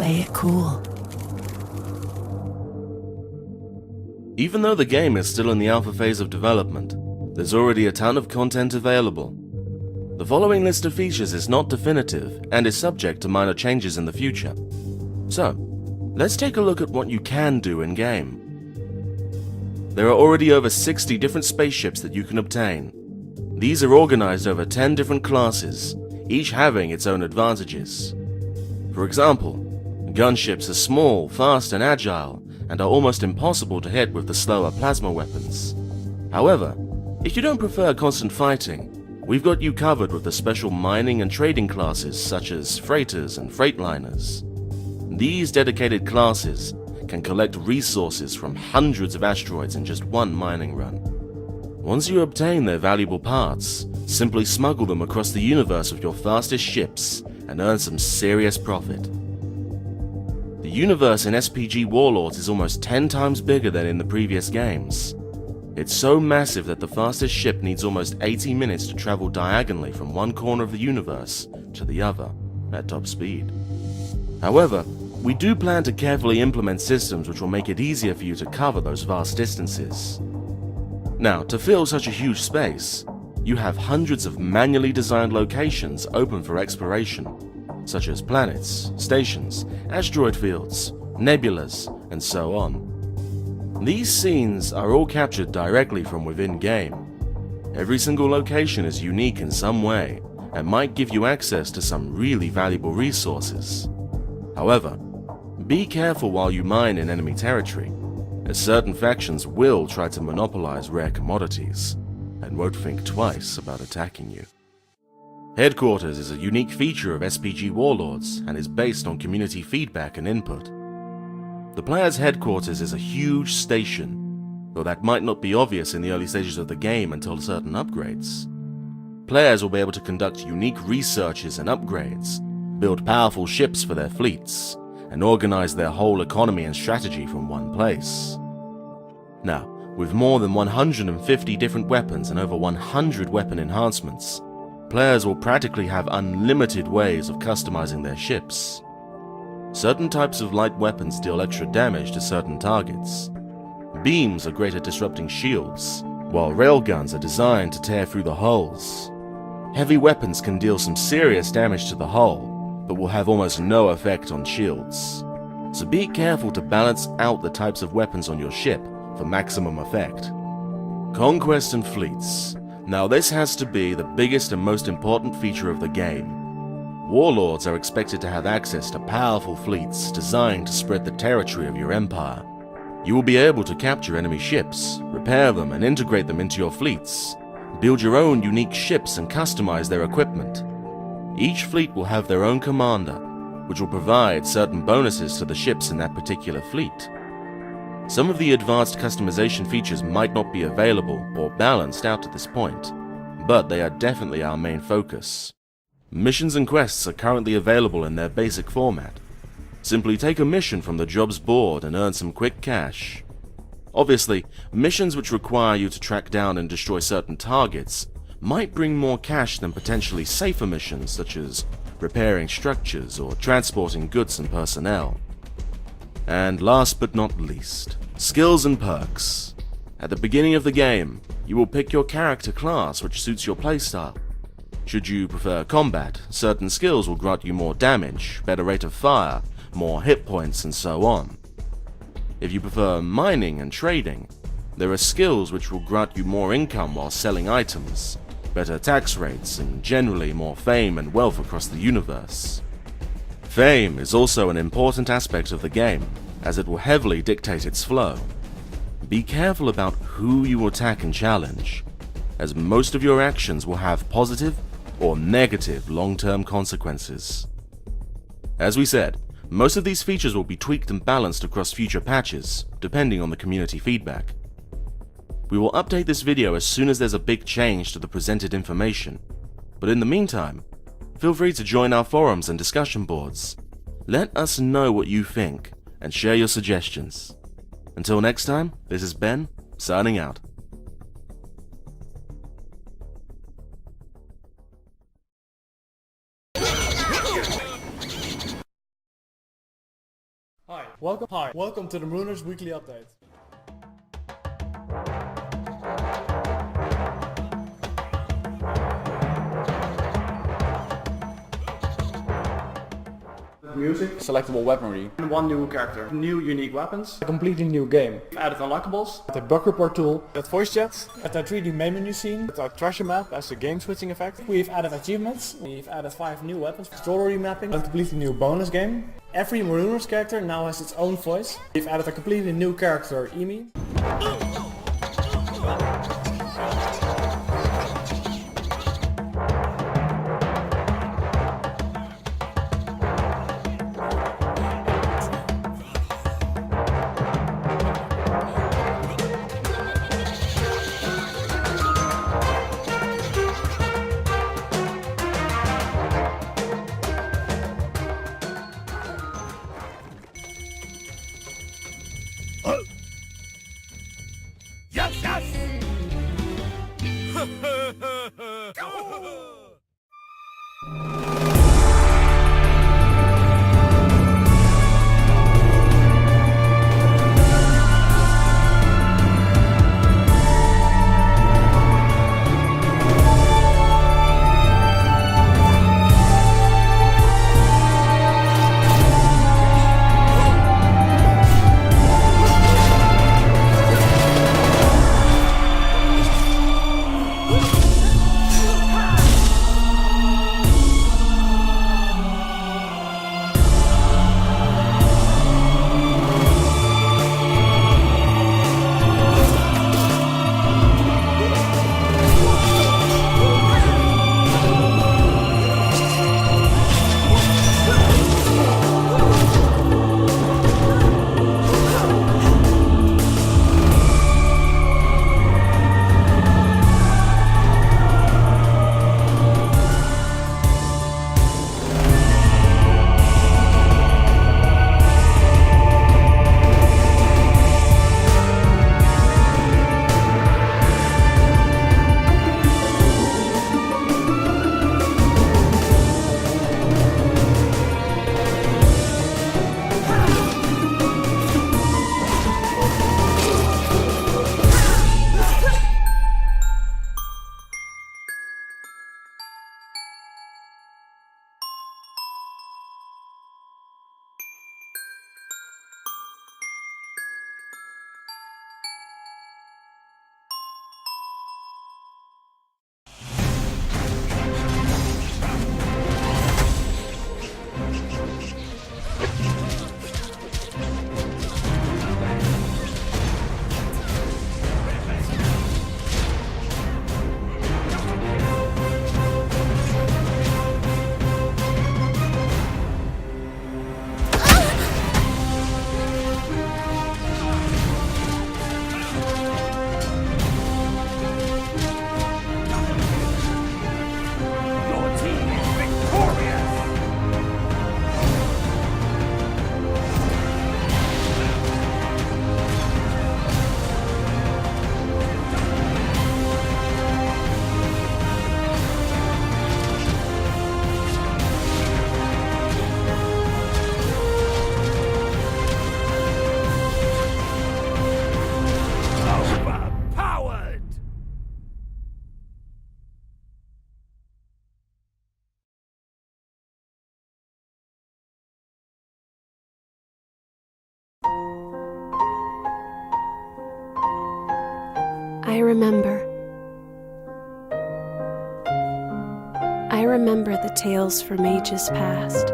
play it cool. Even though the game is still in the alpha phase of development, there's already a ton of content available. The following list of features is not definitive and is subject to minor changes in the future. So, let's take a look at what you can do in-game. There are already over 60 different spaceships that you can obtain. These are organized over 10 different classes, each having its own advantages. For example, gunships are small, fast and agile, and are almost impossible to hit with the slower plasma weapons. However, if you don't prefer constant fighting, we've got you covered with the special mining and trading classes such as freighters and freightliners. These dedicated classes can collect resources from hundreds of asteroids in just one mining run. Once you obtain their valuable parts, simply smuggle them across the universe with your fastest ships and earn some serious profit. The universe in SPG Warlords is almost 10 times bigger than in the previous games. It's so massive that the fastest ship needs almost 80 minutes to travel diagonally from one corner of the universe to the other at top speed. However, we do plan to carefully implement systems which will make it easier for you to cover those vast distances. Now, to fill such a huge space, you have hundreds of manually designed locations open for exploration, such as planets, stations, asteroid fields, nebulas, and so on. These scenes are all captured directly from within game. Every single location is unique in some way and might give you access to some really valuable resources. However, be careful while you mine in enemy territory, as certain factions will try to monopolize rare commodities and won't think twice about attacking you. Headquarters is a unique feature of SPG Warlords and is based on community feedback and input. The player's headquarters is a huge station, though that might not be obvious in the early stages of the game until certain upgrades. Players will be able to conduct unique researches and upgrades, build powerful ships for their fleets, and organize their whole economy and strategy from one place. Now, with more than 150 different weapons and over 100 weapon enhancements, players will practically have unlimited ways of customizing their ships. Certain types of light weapons deal extra damage to certain targets. Beams are great at disrupting shields, while railguns are designed to tear through the hulls. Heavy weapons can deal some serious damage to the hull, but will have almost no effect on shields. So be careful to balance out the types of weapons on your ship for maximum effect. Conquest and fleets. Now this has to be the biggest and most important feature of the game. Warlords are expected to have access to powerful fleets designed to spread the territory of your empire. You will be able to capture enemy ships, repair them and integrate them into your fleets, build your own unique ships and customize their equipment. Each fleet will have their own commander, which will provide certain bonuses to the ships in that particular fleet. Some of the advanced customization features might not be available or balanced out at this point, but they are definitely our main focus. Missions and quests are currently available in their basic format. Simply take a mission from the jobs board and earn some quick cash. Obviously, missions which require you to track down and destroy certain targets might bring more cash than potentially safer missions such as repairing structures or transporting goods and personnel. And last but not least, skills and perks. At the beginning of the game, you will pick your character class which suits your playstyle. Should you prefer combat, certain skills will grant you more damage, better rate of fire, more hit points, and so on. If you prefer mining and trading, there are skills which will grant you more income while selling items, better tax rates, and generally more fame and wealth across the universe. Fame is also an important aspect of the game, as it will heavily dictate its flow. Be careful about who you attack and challenge, as most of your actions will have positive or negative long-term consequences. As we said, most of these features will be tweaked and balanced across future patches, depending on the community feedback. We will update this video as soon as there's a big change to the presented information, but in the meantime, feel free to join our forums and discussion boards. Let us know what you think and share your suggestions. Until next time, this is Ben, signing out. Welcome to the Marooners weekly update. Music, selectable weaponry, and one new character, new unique weapons, a completely new game. We've added unlockables, the bug report tool, that voice chat, at the 3D main menu scene, with our treasure map as a game switching effect. We've added achievements, we've added 5 new weapons, story mapping, a completely new bonus game. Every Marooners character now has its own voice. We've added a completely new character, Emi. I remember the tales from ages past.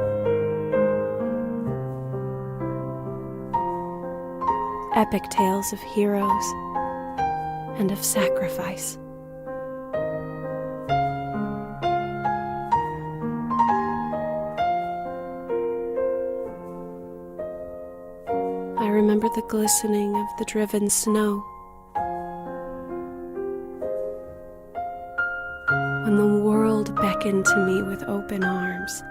Epic tales of heroes and of sacrifice. I remember the glistening of the driven snow. When the world beckoned to me with open arms.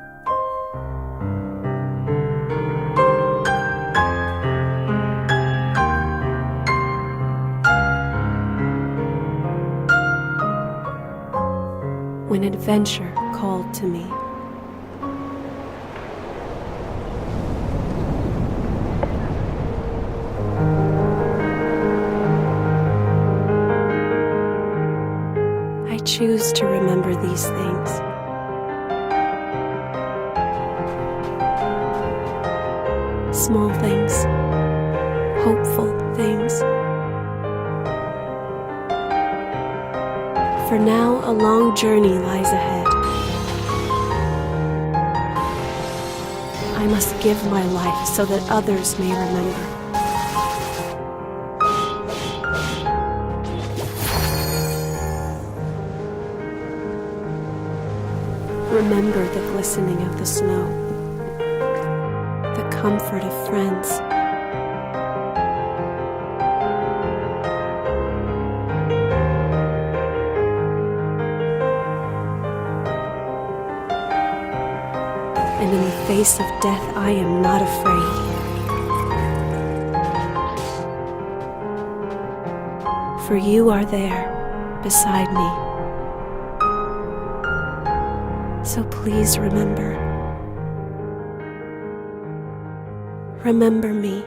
When adventure called to me. choose to remember these things. Small things, hopeful things. For now, a long journey lies ahead. I must give my life so that others may remember. Remember the glistening of the snow, the comfort of friends, and in the face of death I am not afraid. For you are there, beside me. So please remember. Remember me.